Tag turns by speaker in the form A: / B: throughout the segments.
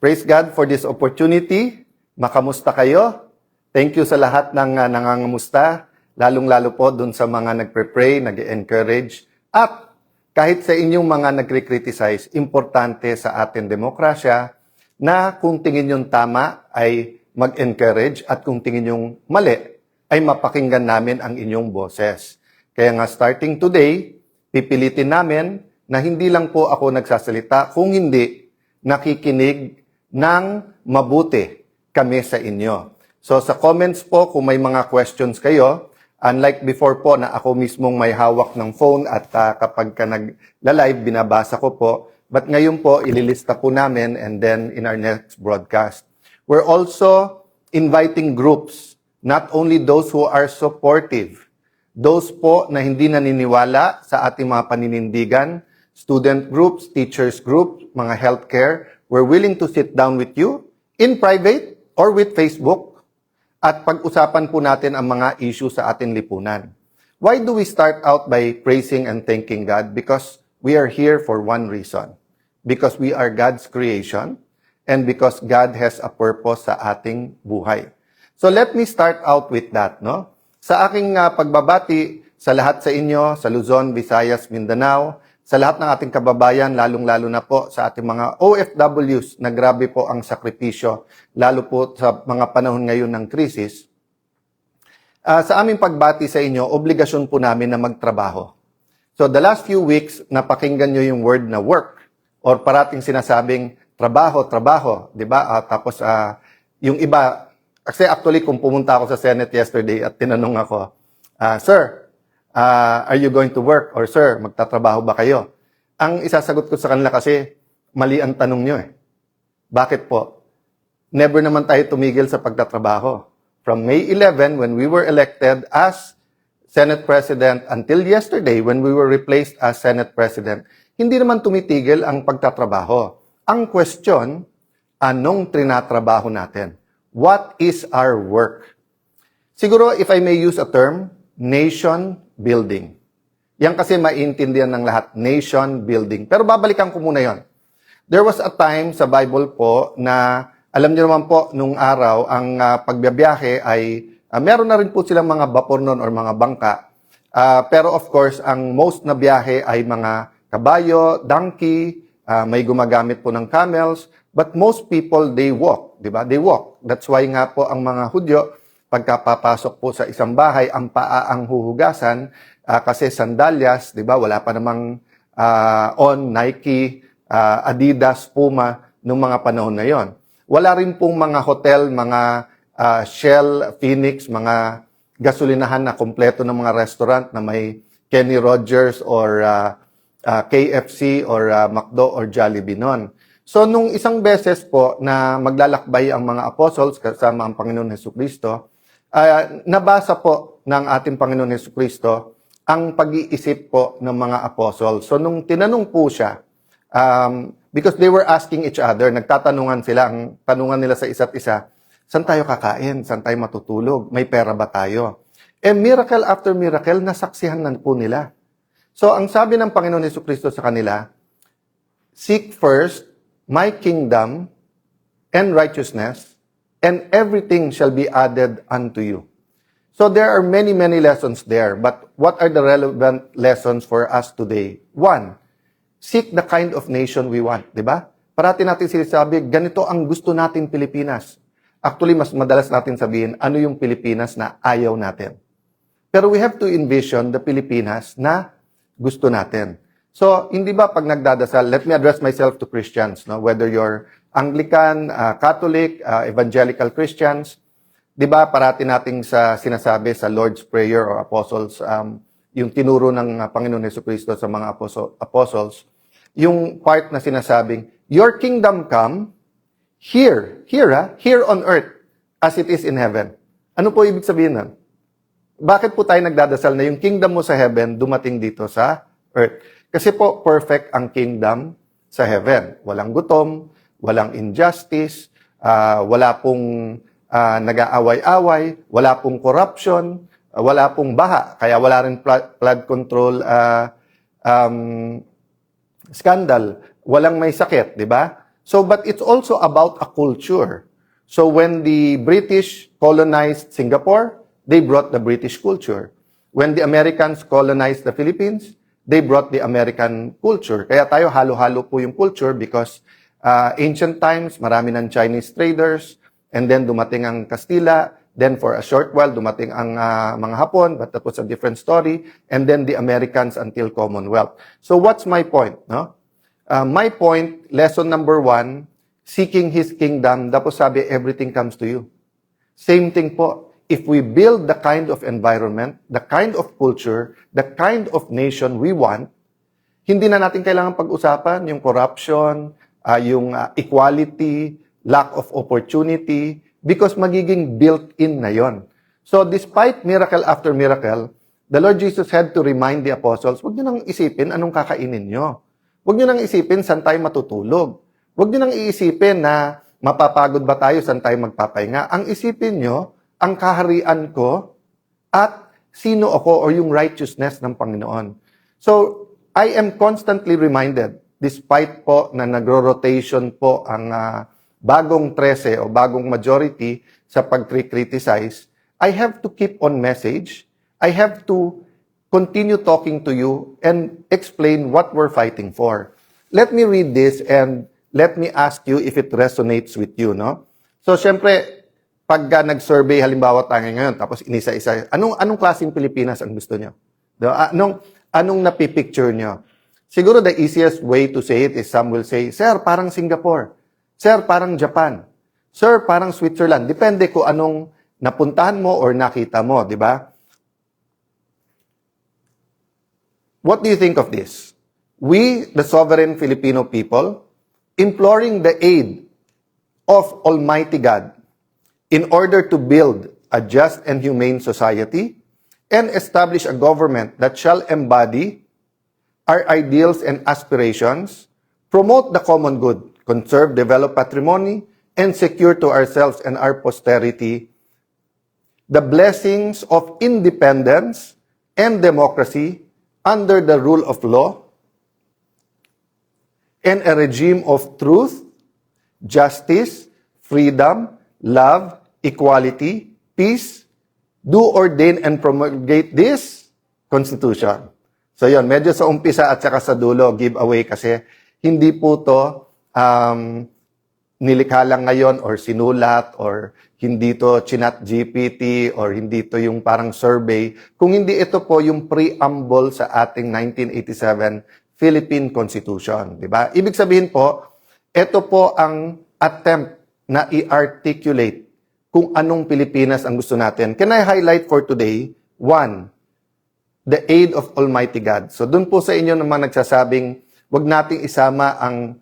A: Praise God for this opportunity. Makamusta kayo? Thank you sa lahat ng nangangamusta, lalong-lalo po dun sa mga nagpre-pray, nag-encourage, at kahit sa inyong mga nagre-criticize, importante sa ating demokrasya na kung tingin yung tama ay mag-encourage at kung tingin yung mali ay mapakinggan namin ang inyong boses. Kaya nga starting today, pipilitin namin na hindi lang po ako nagsasalita, kung hindi nakikinig ng mabuti kami sa inyo. So sa comments po, kung may mga questions kayo, unlike before po na ako mismong may hawak ng phone at kapag ka nag-live, binabasa ko po. But ngayon po, ililista po namin and then in our next broadcast. We're also inviting groups, not only those who are supportive, those po na hindi naniniwala sa ating mga paninindigan, student groups, teachers groups, mga healthcare. We're willing to sit down with you in private or with Facebook at pag-usapan po natin ang mga issue sa ating lipunan. Why do we start out by praising and thanking God? Because we are here for one reason. Because we are God's creation and because God has a purpose sa ating buhay. So let me start out with that, no? Sa aking pagbabati sa lahat sa inyo, sa Luzon, Visayas, Mindanao, sa lahat ng ating kababayan, lalong-lalo na po sa ating mga OFWs na grabe po ang sakripisyo, lalo po sa mga panahon ngayon ng krisis. Sa aming pagbati sa inyo, obligasyon po namin na magtrabaho. So the last few weeks, napakinggan nyo yung word na work or parating sinasabing trabaho, trabaho, di ba? Tapos yung iba, kasi actually kung pumunta ako sa Senate yesterday at tinanong ako, Sir, are you going to work? Or sir, magtatrabaho ba kayo? Ang isasagot ko sa kanila kasi, mali ang tanong nyo eh. Bakit po? Never naman tayo tumigil sa pagtatrabaho. From May 11, when we were elected as Senate President, until yesterday, when we were replaced as Senate President, hindi naman tumitigil ang pagtatrabaho. Ang question, anong trinatrabaho natin? What is our work? Siguro, if I may use a term, nation building. Yan kasi maintindihan ng lahat, nation building. Pero babalikan ko muna yon. There was a time sa Bible po na, alam niyo naman po, nung araw, ang pagbiyahe ay, meron na rin po silang mga vapor noon or mga bangka. Pero of course, ang most na biyahe ay mga kabayo, donkey, may gumagamit po ng camels, but most people, they walk, di ba? They walk. That's why nga po ang mga Hudyo, pagkapapasok po sa isang bahay, ang paa ang huhugasan kasi sandalyas, 'di ba? Wala pa namang on Nike, Adidas, Puma nung mga panahon na 'yon. Wala rin pong mga hotel, mga Shell, Phoenix, mga gasolinahan na kompleto ng mga restaurant na may Kenny Rogers or KFC or McDo or Jollibee noon. So nung isang beses po na maglalakbay ang mga apostles kasama ang Panginoon Hesukristo, nabasa po ng ating Panginoon Hesukristo ang pag-iisip po ng mga apostles. So nung tinanong po siya, because they were asking each other, nagtatanungan sila, ang tanungan nila sa isa't isa, saan tayo kakain? Saan tayo matutulog? May pera ba tayo? And miracle after miracle, nasaksihan na po nila. So ang sabi ng Panginoon Hesukristo sa kanila, seek first my kingdom and righteousness, and everything shall be added unto you. So there are many, many lessons there. But what are the relevant lessons for us today? One, seek the kind of nation we want. Diba? Parati natin sinasabi, ganito ang gusto natin Pilipinas. Actually, mas madalas natin sabihin, ano yung Pilipinas na ayaw natin. Pero we have to envision the Pilipinas na gusto natin. So, hindi ba pag nagdadasal, let me address myself to Christians, no? Whether you're Anglican, Catholic, Evangelical Christians, di ba parati nating sinasabi sa Lord's Prayer or Apostles, yung tinuro ng Panginoon Hesukristo sa mga apostles, yung part na sinasabing, your kingdom come here on earth as it is in heaven. Ano po ibig sabihin nun? Bakit po tayo nagdadasal na yung kingdom mo sa heaven dumating dito sa earth? Kasi po perfect ang kingdom sa heaven. Walang gutom, walang injustice, wala pong nag-aaway-away, wala pong corruption, wala pong baha, kaya wala rin flood control scandal, walang may sakit, di ba? So, but it's also about a culture. So when the British colonized Singapore, they brought the British culture. When the Americans colonized the Philippines, they brought the American culture. Kaya tayo halo-halo po yung culture because ancient times, marami ng Chinese traders, and then dumating ang Kastila, then for a short while, dumating ang mga Hapon, but that was a different story, and then the Americans until Commonwealth. So what's my point? No? My point, lesson number 1, seeking His kingdom, tapos sabi, everything comes to you. Same thing po. If we build the kind of environment, the kind of culture, the kind of nation we want, hindi na natin kailangan pag-usapan yung corruption, yung equality, lack of opportunity, because magiging built-in na yon. So despite miracle after miracle, the Lord Jesus had to remind the apostles, huwag nyo nang isipin anong kakainin nyo. Huwag nyo nang isipin saan tayo matutulog. Huwag nyo nang iisipin na mapapagod ba tayo, saan tayo magpapahinga. Ang isipin nyo, ang kaharian ko at sino ako or yung righteousness ng Panginoon. So, I am constantly reminded, despite po na nagro-rotation po ang bagong 13 o bagong majority sa pag-criticize, I have to keep on message. I have to continue talking to you and explain what we're fighting for. Let me read this and let me ask you if it resonates with you, no? So, syempre, pag nag-survey, halimbawa tayo ngayon, tapos inisa-isa, anong klaseng Pilipinas ang gusto nyo? Diba? Anong napipicture nyo? Siguro the easiest way to say it is some will say, Sir, parang Singapore. Sir, parang Japan. Sir, parang Switzerland. Depende kung anong napuntahan mo or nakita mo, di ba? What do you think of this? We, the sovereign Filipino people, imploring the aid of Almighty God in order to build a just and humane society and establish a government that shall embody our ideals and aspirations, promote the common good, conserve, develop patrimony, and secure to ourselves and our posterity the blessings of independence and democracy under the rule of law and a regime of truth, justice, freedom, love, equality, peace, do ordain and promulgate this Constitution. So yun, medyo sa umpisa at saka sa dulo, giveaway kasi hindi po to nilikha lang ngayon or sinulat or hindi to chinat GPT or hindi to yung parang survey. Kung hindi ito po yung preamble sa ating 1987 Philippine Constitution, di ba? Ibig sabihin po, ito po ang attempt na i-articulate kung anong Pilipinas ang gusto natin. Can I highlight for today? 1, the aid of Almighty God. So dun po sa inyo naman nagsasabing, wag nating isama ang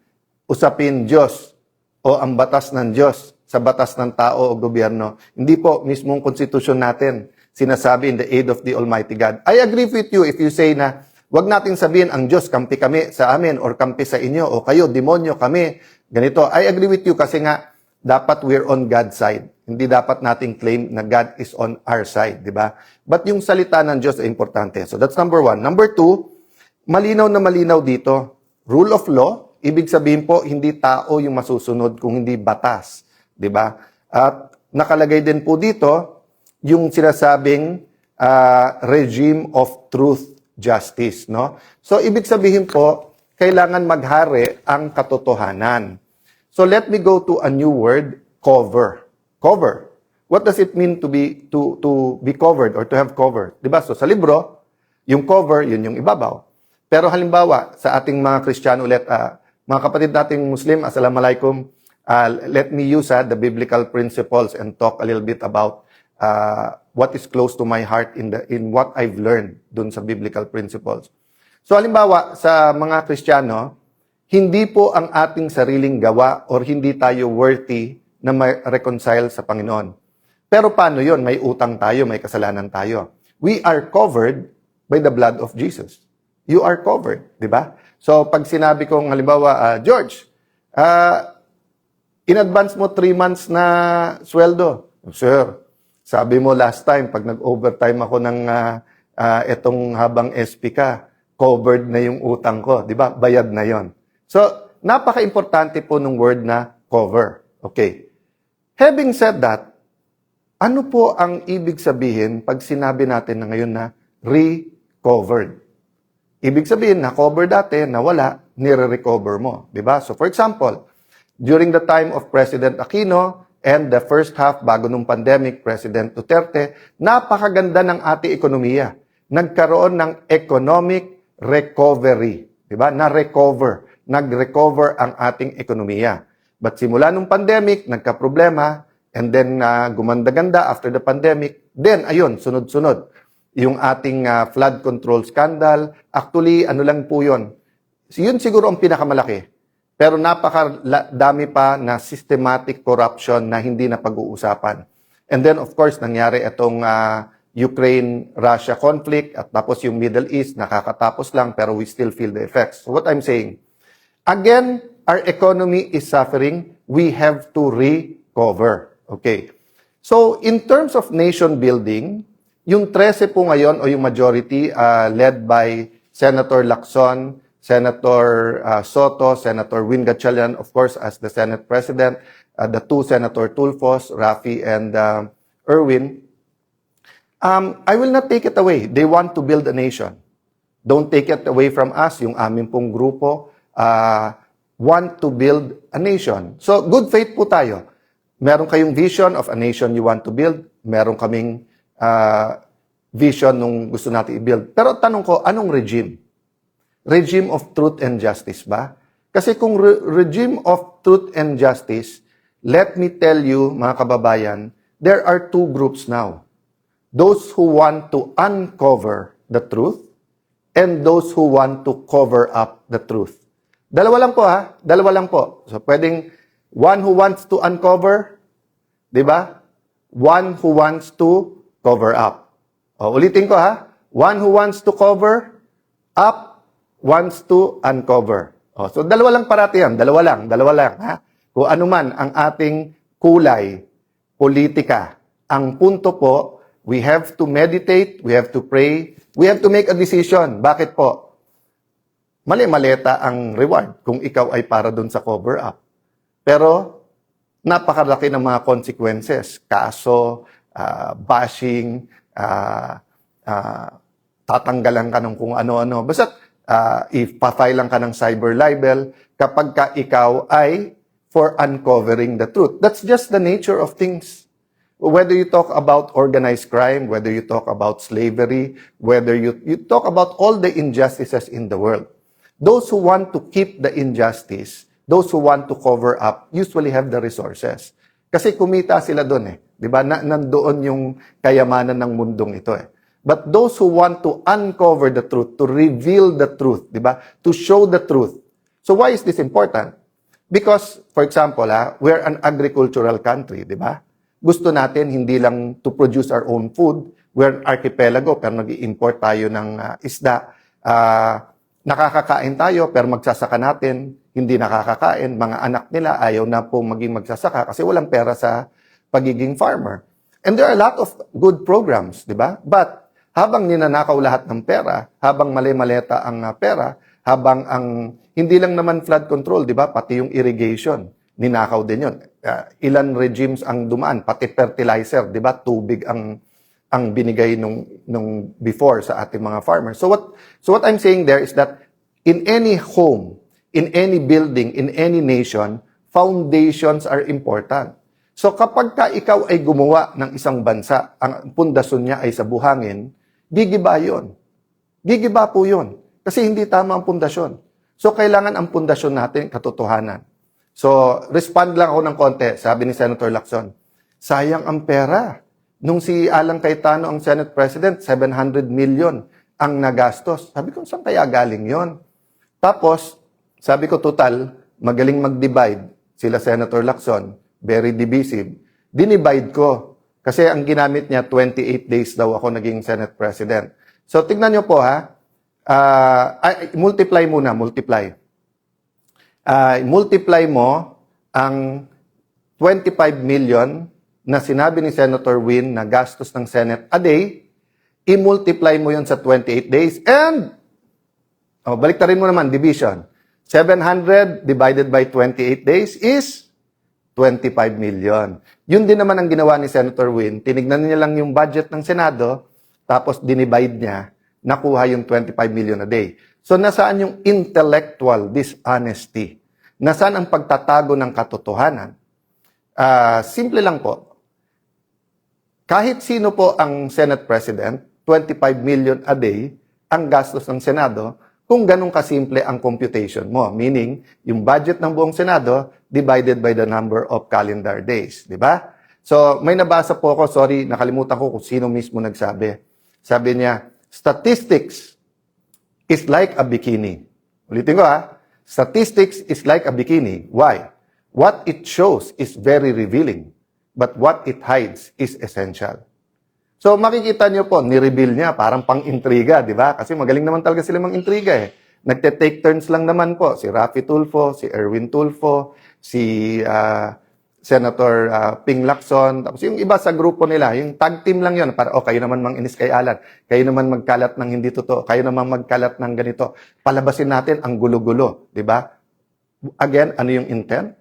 A: usapin Diyos o ang batas ng Diyos sa batas ng tao o gobyerno. Hindi po, mismong konstitusyon natin sinasabi in the aid of the Almighty God. I agree with you if you say na wag nating sabihin ang Diyos kampi kami sa amin or kampi sa inyo o kayo demonyo kami. Ganito. I agree with you kasi nga dapat we're on God's side. Hindi dapat nating claim na God is on our side, di ba? But yung salita ng Diyos ay importante. So that's number 1. Number 2, malinaw na malinaw dito. Rule of law, ibig sabihin po hindi tao yung masusunod kung hindi batas, di ba? At nakalagay din po dito yung sinasabing regime of truth, justice, no? So ibig sabihin po kailangan maghari ang katotohanan. So let me go to a new word, cover. Cover. What does it mean to be covered or to have cover? 'Di ba? So sa libro, yung cover, yun yung ibabaw. Pero halimbawa, sa ating mga Kristiyano ulit, mga kapatid nating Muslim, assalamualaikum, let me use the biblical principles and talk a little bit about what is close to my heart in what I've learned dun sa biblical principles. So halimbawa, sa mga Kristiyano, hindi po ang ating sariling gawa or hindi tayo worthy na ma-reconcile sa Panginoon. Pero paano yon? May utang tayo, may kasalanan tayo. We are covered by the blood of Jesus. You are covered, di ba? So pag sinabi kong halimbawa, George, in advance mo 3 months na sweldo. Sir, sabi mo last time, pag nag-overtime ako ng etong habang SP ka, covered na yung utang ko, di ba? Bayad na yon. So, napaka-importante po ng word na cover. Okay. Having said that, ano po ang ibig sabihin pag sinabi natin na ngayon na recovered? Ibig sabihin, na-cover dati, nawala, nire-recover mo. Diba? So for example, during the time of President Aquino and the first half bago nung pandemic, President Duterte, napakaganda ng ating ekonomiya. Nagkaroon ng economic recovery. Diba? Na-recover. Nag-recover ang ating ekonomiya. But simula nung pandemic, nagka-problema, and then gumanda-ganda after the pandemic, then ayun, sunod-sunod. Yung ating flood control scandal, actually, ano lang po yun? Yun siguro ang pinakamalaki. Pero napakadami pa na systematic corruption na hindi na pag-uusapan. And then, of course, nangyari itong Ukraine-Russia conflict at tapos yung Middle East, nakakatapos lang pero we still feel the effects. So what I'm saying, again, our economy is suffering. We have to recover. Okay. So, in terms of nation building, yung 13 po ngayon o yung majority led by Senator Lacson, Senator Soto, Senator Win Gatchalian, of course, as the Senate President, the two Senator Tulfos, Rafi, and Erwin, I will not take it away. They want to build a nation. Don't take it away from us. Yung aming pong grupo want to build a nation. So, good faith po tayo. Meron kayong vision of a nation you want to build. Meron kaming vision nung gusto natin i-build. Pero tanong ko, anong regime? Regime of truth and justice ba? Kasi kung regime of truth and justice, let me tell you, mga kababayan, there are two groups now. Those who want to uncover the truth and those who want to cover up the truth. Dalawa lang po ha, dalawa lang po. So pwedeng one who wants to uncover, di ba? One who wants to cover up. O, ulitin ko ha, one who wants to cover up, wants to uncover. O, so dalawa lang parati yan, dalawa lang ha. Kung ano man ang ating kulay, politika, ang punto po, we have to meditate, we have to pray, we have to make a decision. Bakit po? Mali-maleta ang reward kung ikaw ay para dun sa cover-up. Pero, napakalaki ng mga consequences. Kaso, bashing, tatanggalan ka ng kung ano-ano. Basta, ipa-file lang ka ng cyber libel kapag ka ikaw ay for uncovering the truth. That's just the nature of things. Whether you talk about organized crime, whether you talk about slavery, whether you talk about all the injustices in the world, those who want to keep the injustice, those who want to cover up, usually have the resources. Kasi kumita sila doon eh. Di ba? Nandoon yung kayamanan ng mundong ito eh. But those who want to uncover the truth, to reveal the truth, di ba? To show the truth. So why is this important? Because, for example, we're an agricultural country, di ba? Gusto natin hindi lang to produce our own food. We're an archipelago, pero nag-i-import tayo ng isda. Nakakakain tayo, pero magsasaka natin, hindi nakakakain. Mga anak nila ayaw na po maging magsasaka kasi walang pera sa pagiging farmer. And there are a lot of good programs, di ba? But, habang ninanakaw lahat ng pera, habang mali-maleta ang pera, habang ang, hindi lang naman flood control, di ba? Pati yung irrigation, ninakaw din yun. Ilan regimes ang dumaan, pati fertilizer, di ba? Tubig ang binigay nung before sa ating mga farmers. So what I'm saying there is that in any home, in any building, in any nation, foundations are important. So kapag ka ikaw ay gumawa ng isang bansa, ang pundasyon niya ay sa buhangin, gigiba yun. Gigiba po yun. Kasi hindi tama ang pundasyon. So kailangan ang pundasyon natin katotohanan. So respond lang ako ng konti, sabi ni Senator Lacson, sayang ang pera. Nung si Alan Cayetano ang Senate President, 700 million ang nagastos. Sabi ko, saan kaya galing yon? Tapos, sabi ko, total, magaling mag-divide. Sila Senator Lacson, very divisive. Dinivide ko. Kasi ang ginamit niya, 28 days daw ako naging Senate President. So, tignan niyo po ha. Multiply muna, multiply. Multiply mo ang 25 million na sinabi ni Senator Win na gastos ng Senate a day, i-multiply mo yon sa 28 days, and, baliktarin mo naman, division. 700 divided by 28 days is 25 million. Yun din naman ang ginawa ni Senator Win. Tinignan niya lang yung budget ng Senado, tapos dinivide niya, nakuha yung 25 million a day. So nasaan yung intellectual dishonesty? Nasaan ang pagtatago ng katotohanan? Simple lang po. Kahit sino po ang Senate President, 25 million a day ang gastos ng Senado kung ganun kasimple ang computation mo. Meaning, yung budget ng buong Senado divided by the number of calendar days. Di ba? So, may nabasa po ako, sorry, nakalimutan ko kung sino mismo nagsabi. Sabi niya, statistics is like a bikini. Ulitin ko statistics is like a bikini. Why? What it shows is very revealing, but what it hides is essential. So makikita nyo po, ni-reveal niya, parang pang-intriga, di ba? Kasi magaling naman talaga sila mang-intriga eh. Nagte-take turns lang naman po, si Raffy Tulfo, si Erwin Tulfo, si Senator Ping Lacson, tapos yung iba sa grupo nila, yung tag team lang yon para, kayo naman mang-inis kay Alan, kayo naman magkalat ng hindi totoo, kayo naman magkalat ng ganito. Palabasin natin ang gulo-gulo, di ba? Again, ano yung intent?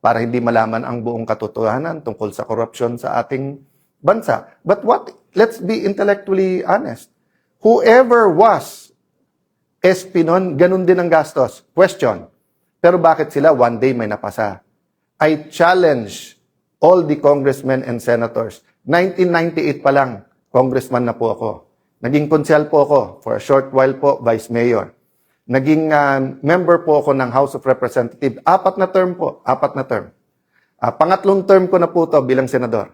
A: Para hindi malaman ang buong katotohanan tungkol sa korupsyon sa ating bansa. But let's be intellectually honest. Whoever was SP nun, ganun din ang gastos. Question. Pero bakit sila one day may napasa? I challenge all the congressmen and senators. 1998 pa lang, congressman na po ako. Naging konsyal po ako for a short while po, vice mayor. Naging member po ako ng House of Representatives. 4 na term po, 4 na term. Pangatlong term ko na po to bilang senador.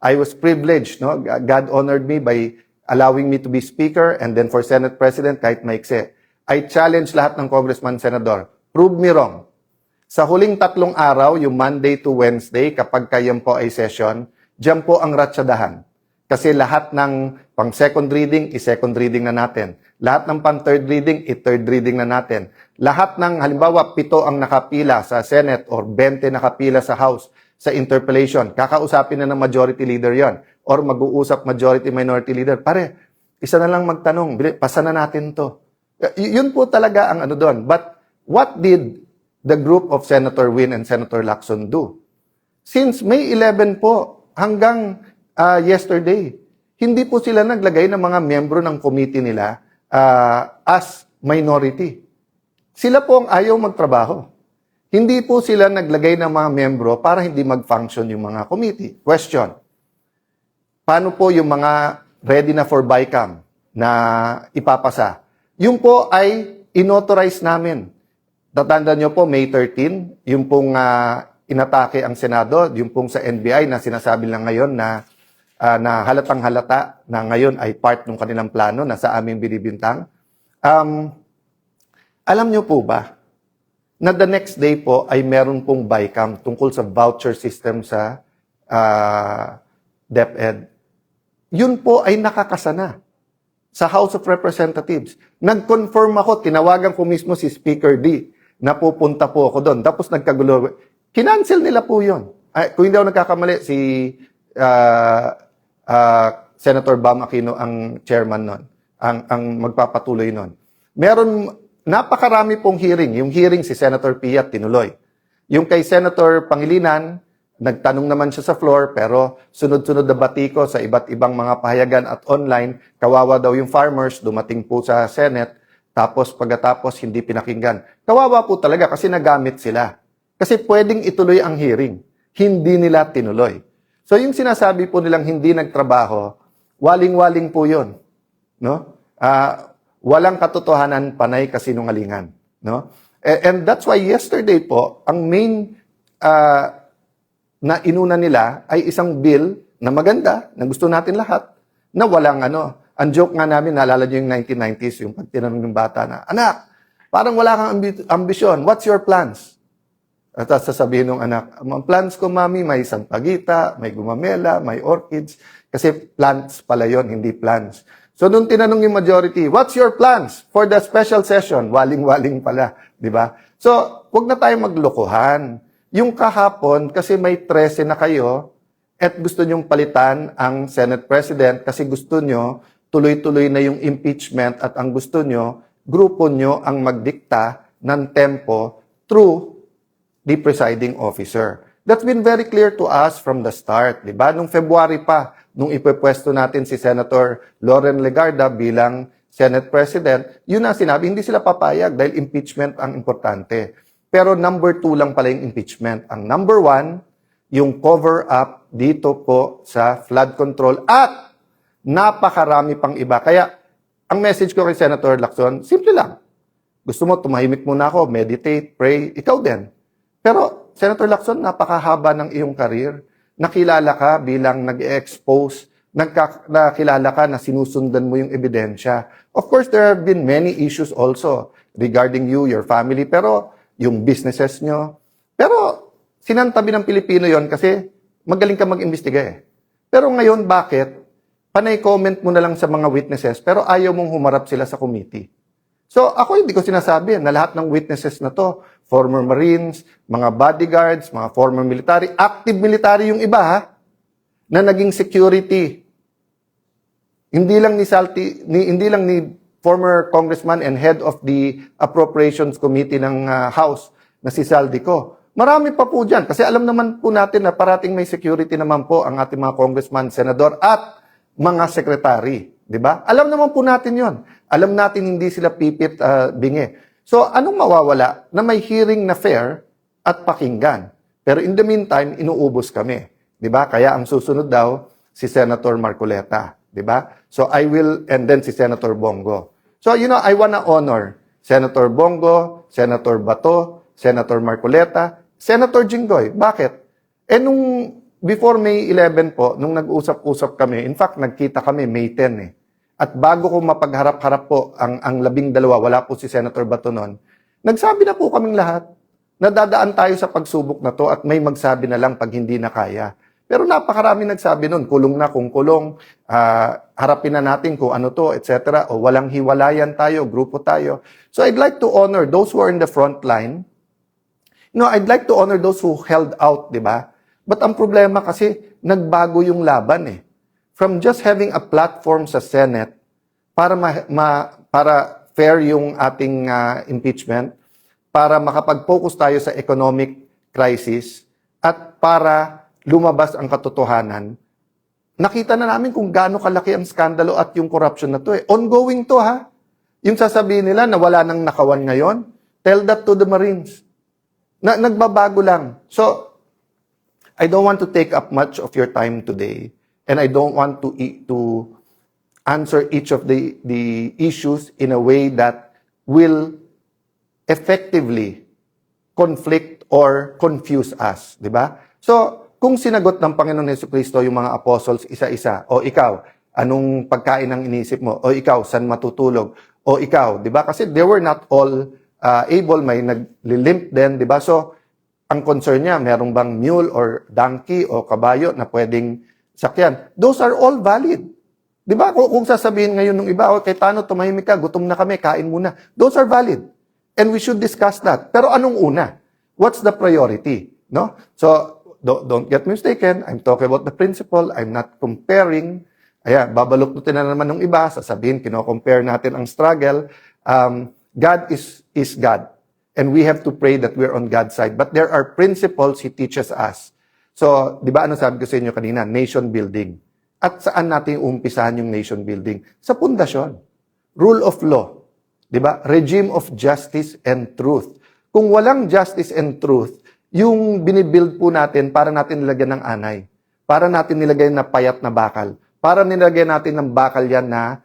A: I was privileged, no? God honored me by allowing me to be speaker and then for Senate President kahit maikse. I challenge lahat ng congressman, senador. Prove me wrong. Sa huling 3 araw, yung Monday to Wednesday, kapag kayan po ay session, diyan po ang ratsadahan. Kasi lahat ng pang second reading, i-second reading na natin. Lahat ng pang third reading, i-third reading na natin. Lahat ng, halimbawa, 7 ang nakapila sa Senate or 20 nakapila sa House sa interpellation. Kakausapin na ng majority leader yon or mag-uusap majority-minority leader. Pare, isa na lang magtanong, pasa na natin to. Yun po talaga ang ano doon. But what did the group of Senator Win and Senator Lacson do? Since May 11 po hanggang yesterday, hindi po sila naglagay ng mga miyembro ng committee nila as minority. Sila po ang ayaw magtrabaho. Hindi po sila naglagay ng mga miyembro para hindi mag-function yung mga committee. Question. Paano po yung mga ready na for BICAM na ipapasa? Yung po ay inauthorize namin. Tatandaan nyo po, May 13, yung pong inatake ang Senado, yung pong sa NBI na sinasabi lang ngayon na halatang halata na ngayon ay part ng kanilang plano na sa aming binibintang. Alam nyo po ba na the next day po ay meron pong BICAM tungkol sa voucher system sa DepEd. Yun po ay nakakasana sa House of Representatives. Nag-confirm ako, tinawagan ko mismo si Speaker D na pupunta po ako doon. Tapos nagkagulo. Kinancel nila po yun. Kung hindi ako nagkakamali, si Senator Bam Aquino ang chairman nun, ang magpapatuloy nun. Meron napakarami pong hearing. Yung hearing si Senator Pia tinuloy. Yung kay Senator Pangilinan, nagtanong naman siya sa floor, pero sunod-sunod na batiko sa iba't ibang mga pahayagan at online, kawawa daw yung farmers, dumating po sa Senate, tapos pagkatapos hindi pinakinggan. Kawawa po talaga kasi nagamit sila. Kasi pwedeng ituloy ang hearing. Hindi nila tinuloy. So yung sinasabi po nilang hindi nagtrabaho, waling-waling po yun. No? Walang katotohanan, panay kasinungalingan. No? And that's why yesterday po, ang main na inuna nila ay isang bill na maganda, na gusto natin lahat, na walang ano. Ang joke nga namin, naalala nyo yung 1990s, yung pag tinanong ng bata na, anak, parang wala kang ambisyon. What's your plans? At sasabihin ng anak, ang plans ko, mami, may sampagita, may gumamela, may orchids. Kasi plants pala yon, hindi plans. So, nung tinanong yung majority, what's your plans for the special session? Waling-waling pala, di ba? So, huwag na tayong maglokohan. Yung kahapon, kasi may 13 na kayo, at gusto nyong palitan ang Senate President kasi gusto nyo, tuloy-tuloy na yung impeachment at ang gusto nyo, grupo nyo ang magdikta ng tempo through the presiding officer. That's been very clear to us from the start, di ba? Nung February pa, nung ipepwesto natin si Senator Loren Legarda bilang Senate President, yun na sinabi, hindi sila papayag dahil impeachment ang importante. Pero number 2 lang pala yung impeachment. Ang number 1, yung cover-up dito po sa flood control at napakarami pang iba. Kaya, ang message ko kay Senator Lacson, simple lang. Gusto mo, tumahimik muna ako, meditate, pray, ikaw din. Pero, Senator Lacson, napakahaba ng iyong career. Nakilala ka bilang nag-expose, nakilala ka na sinusundan mo yung ebidensya. Of course, there have been many issues also regarding you, your family, pero yung businesses nyo. Pero, sinantabi ng Pilipino yon kasi magaling ka mag-imbestiga eh. Pero ngayon, bakit? Panay comment mo na lang sa mga witnesses, pero ayaw mong humarap sila sa committee. So, ako hindi ko sinasabi na lahat ng witnesses na to, former Marines, mga bodyguards, mga former military, active military yung iba ha, na naging security. Hindi lang ni former congressman and head of the Appropriations Committee ng House na si Saldico. Marami pa po dyan kasi alam naman po natin na parating may security naman po ang ating mga congressman, senador at mga sekretary. Di ba? Alam naman po natin yon. Alam natin hindi sila pipit bingi. So, anong mawawala na may hearing na fair at pakinggan? Pero in the meantime, inuubos kami. Di ba? Kaya ang susunod daw, si Senator Marcoleta. Di ba? So, and then si Senator Bongo. So, I wanna honor Senator Bongo, Senator Bato, Senator Marcoleta, Senator Jinggoy. Bakit? Nung before May 11 po, nung nag-usap-usap kami, in fact, nagkita kami May 10 eh. At bago ko mapagharap-harap po ang 12, wala po si Senator Bato noon, nagsabi na po kaming lahat na dadaan tayo sa pagsubok na to at may magsabi na lang pag hindi na kaya. Pero napakarami nagsabi noon, kulong na kung kulong, harapin na natin kung ano to, etc. O walang hiwalayan tayo, grupo tayo. So I'd like to honor those who are in the front line. I'd like to honor those who held out, di ba? But ang problema kasi, nagbago yung laban eh. From just having a platform sa Senate para para fair yung ating impeachment, para makapag-focus tayo sa economic crisis, at para lumabas ang katotohanan, nakita na namin kung gaano kalaki ang skandalo at yung corruption na to eh. Ongoing to ha. Yung sasabihin nila na wala nang nakawan ngayon, tell that to the Marines. Nagbabago lang. So, I don't want to take up much of your time today. And I don't want to answer each of the issues in a way that will effectively conflict or confuse us, di ba? So, kung sinagot ng Panginoon Jesucristo yung mga apostles isa-isa, o ikaw, anong pagkain ang inisip mo? O ikaw, saan matutulog? O ikaw, di ba? Kasi they were not all able, may nagli-limp din, di ba? So, ang concern niya, merong bang mule or donkey o kabayo na pwedeng sakyan. Those are all valid. Di ba? Kung sasabihin ngayon ng iba, kay Tano, tumahimik ka, gutom na kami, kain muna. Those are valid. And we should discuss that. Pero anong una? What's the priority? No? So, don't get me mistaken. I'm talking about the principle. I'm not comparing. Babaluktutin na naman ng iba. Sasabihin, kino-compare natin ang struggle. God is God. And we have to pray that we're on God's side. But there are principles He teaches us. So, di ba ano sabi ko sa inyo kanina? Nation building. At saan natin umpisahan yung nation building? Sa pundasyon. Rule of law. Di ba? Regime of justice and truth. Kung walang justice and truth, yung binibuild po natin, para natin nilagyan ng anay. Para natin nilagyan na payat na bakal. Para nilagyan natin ng bakal yan na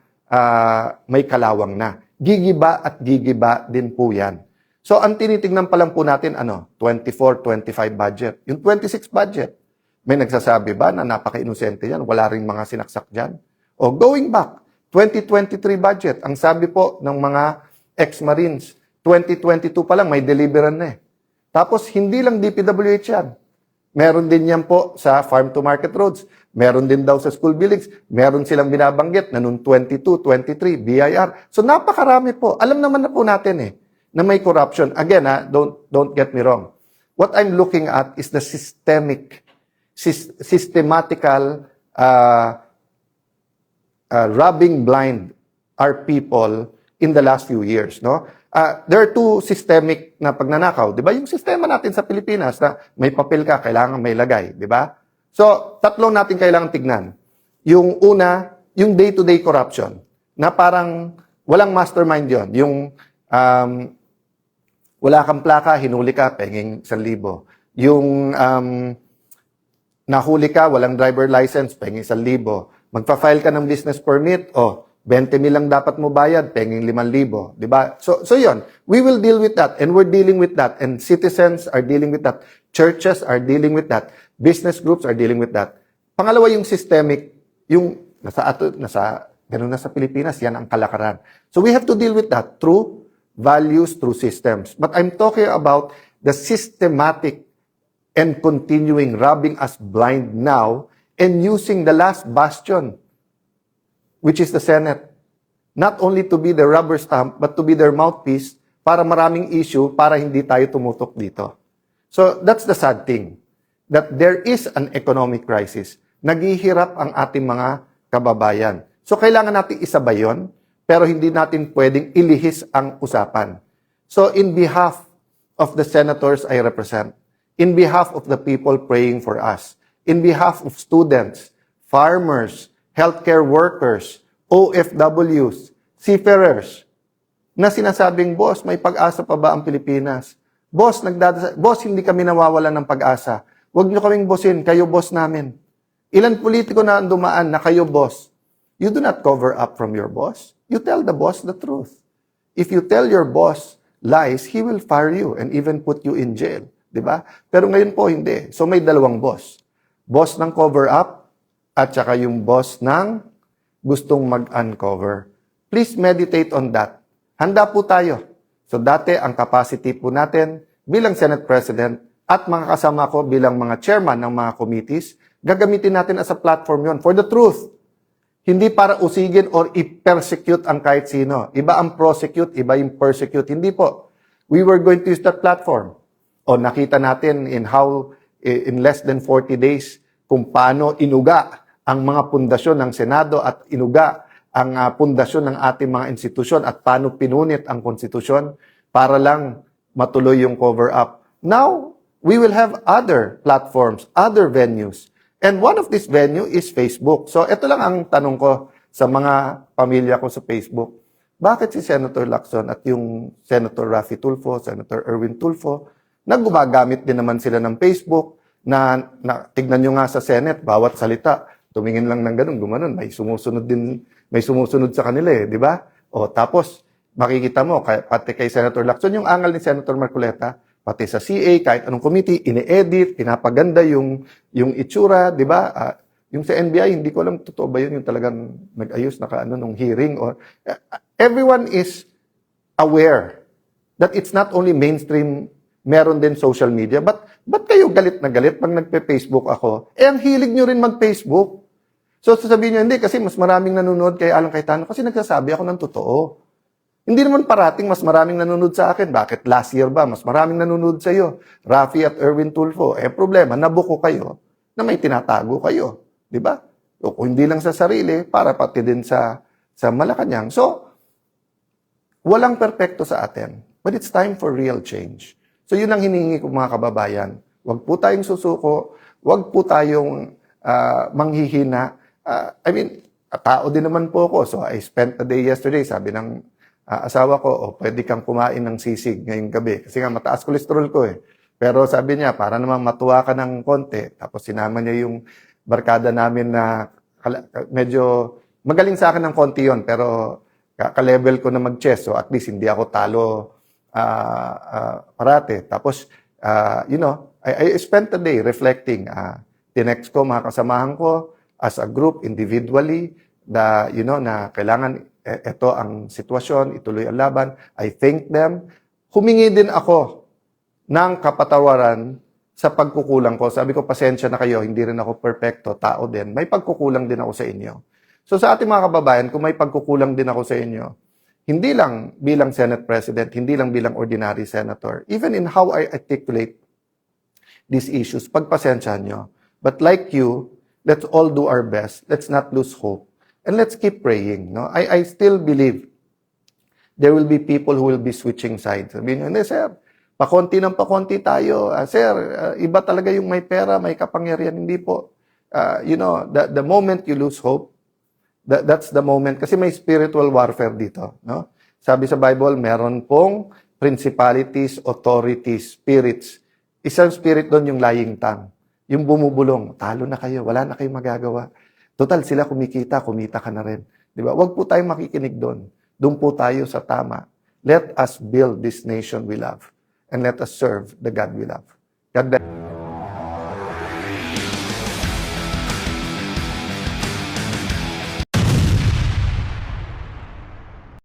A: may kalawang na. Gigiba at gigiba din po yan. So, ang tinitignan pa lang po natin, 24-25 budget. Yung 26 budget, may nagsasabi ba na napaka-inosente yan? Wala ring mga sinaksak dyan? O going back, 2023 budget, ang sabi po ng mga ex-Marines, 2022 pa lang, may deliveran na eh. Tapos, hindi lang DPWH yan. Meron din yan po sa farm-to-market roads. Meron din daw sa school buildings. Meron silang binabanggit na noong 22, 23, BIR. So, napakarami po. Alam naman na po natin eh, na may corruption. Again, don't get me wrong. What I'm looking at is the systematical rubbing blind our people in the last few years. No? There are two systemic na pagnanakaw. Di ba? Yung sistema natin sa Pilipinas na may papel ka, kailangan may lagay. Di ba? So, tatlong natin kailangan tignan. Yung una, yung day-to-day corruption na parang walang mastermind yon. Yung wala kang plaka, hinuli ka, penging 1,000. Yung nahuli ka, walang driver license, penging 1,000. Magpa-file ka ng business permit, 20 mil lang dapat mo bayad, penging 5,000. Diba? So yun, we will deal with that, and we're dealing with that, and citizens are dealing with that, churches are dealing with that, business groups are dealing with that. Pangalawa, yung systemic, yung ganun na sa Pilipinas, yan ang kalakaran. So we have to deal with that through values, through systems. But I'm talking about the systematic and continuing robbing us blind now and using the last bastion, which is the Senate. Not only to be the rubber stamp, but to be their mouthpiece para maraming issue para hindi tayo tumutok dito. So that's the sad thing, that there is an economic crisis. Naghihirap ang ating mga kababayan. So kailangan natin isabay yun, pero hindi natin pwedeng ilihis ang usapan. So in behalf of the senators I represent, in behalf of the people praying for us, in behalf of students, farmers, healthcare workers, OFWs, seafarers, na sinasabing, boss, may pag-asa pa ba ang Pilipinas? Boss, boss, hindi kami nawawalan ng pag-asa. Huwag niyo kaming bossin, kayo boss namin. Ilan politiko na dumaan na kayo boss? You do not cover up from your boss. You tell the boss the truth. If you tell your boss lies, he will fire you and even put you in jail. Diba? Pero ngayon po, hindi. So may dalawang boss. Boss ng cover up at saka yung boss ng gustong mag-uncover. Please meditate on that. Handa po tayo. So dati, ang capacity po natin bilang Senate President at mga kasama ko bilang mga chairman ng mga committees, gagamitin natin as a platform yon for the truth. Hindi para usigin or i-persecute ang kahit sino. Iba ang prosecute, iba yung persecute. Hindi po. We were going to use that platform. O nakita natin in less than 40 days kung paano inuga ang mga pundasyon ng Senado at inuga ang pundasyon ng ating mga institusyon at paano pinunit ang konstitusyon para lang matuloy yung cover-up. Now, we will have other platforms, other venues. And one of this venue is Facebook. So, ito lang ang tanong ko sa mga pamilya ko sa Facebook. Bakit si Senator Lacson at yung Senator Raffy Tulfo, Senator Erwin Tulfo, na gumagamit din naman sila ng Facebook, na tignan nyo nga sa Senate, bawat salita, tumingin lang ng ganun, gumanon, may sumusunod sa kanila di ba? O, tapos, makikita mo, pati kay Senator Lacson, yung angal ni Senator Marcoleta, pati sa CA, kahit anong committee, ini-edit, pinapaganda yung itsura, di ba? Yung sa NBI, hindi ko alam, totoo ba yun, yung talagang nag-ayos nung hearing, or everyone is aware that it's not only mainstream, meron din social media, but kayo galit na galit pag nagpe-Facebook ako? Ang hilig nyo rin mag-Facebook. So, sasabihin nyo, hindi, kasi mas maraming nanonood kay Alan Cayetano kasi nagsasabi ako ng totoo. Hindi naman parating mas maraming nanonood sa akin. Bakit last year ba mas maraming nanonood sa iyo? Raffy at Erwin Tulfo. Problema, nabuko kayo na may tinatago kayo. Di ba? O kung hindi lang sa sarili, para pati din sa Malacanang. So, walang perpekto sa atin. But it's time for real change. So, yun ang hinihingi ko mga kababayan. Huwag po tayong susuko. Huwag po tayong manghihina. Tao din naman po ako. So, I spent a day yesterday, sabi ng asawa ko, pwede kang kumain ng sisig ngayong gabi. Kasi nga, mataas kolesterol ko Pero sabi niya, para naman matuwa ka ng konti. Tapos sinama niya yung barkada namin na medyo magaling sa akin ng konti yon, pero ka-level ko na mag-chess. So at least hindi ako talo parate. Tapos, I spent a day reflecting. Tinext ko mga kasamahan ko as a group, individually, na kailangan ito ang sitwasyon, ituloy ang laban. I thank them. Humingi din ako ng kapatawaran sa pagkukulang ko. Sabi ko, pasensya na kayo, hindi rin ako perfecto, tao din. May pagkukulang din ako sa inyo. So sa ating mga kababayan, kung may pagkukulang din ako sa inyo, hindi lang bilang Senate President, hindi lang bilang ordinary senator, even in how I articulate these issues, pagpasensyahan nyo. But like you, let's all do our best. Let's not lose hope. And let's keep praying. No? I still believe there will be people who will be switching sides. Sabihin nyo, hindi sir, pakonti ng pakonti tayo. Sir, iba talaga yung may pera, may kapangyarihan. Hindi po. The moment you lose hope, that's the moment. Kasi may spiritual warfare dito. No? Sabi sa Bible, meron pong principalities, authorities, spirits. Isang spirit doon yung lying tongue. Yung bumubulong, talo na kayo, wala na kayong magagawa. Total, sila kumita ka na rin. Di ba? Huwag po tayong makikinig doon. Doon po tayo sa tama. Let us build this nation we love. And let us serve the God we love. God bless.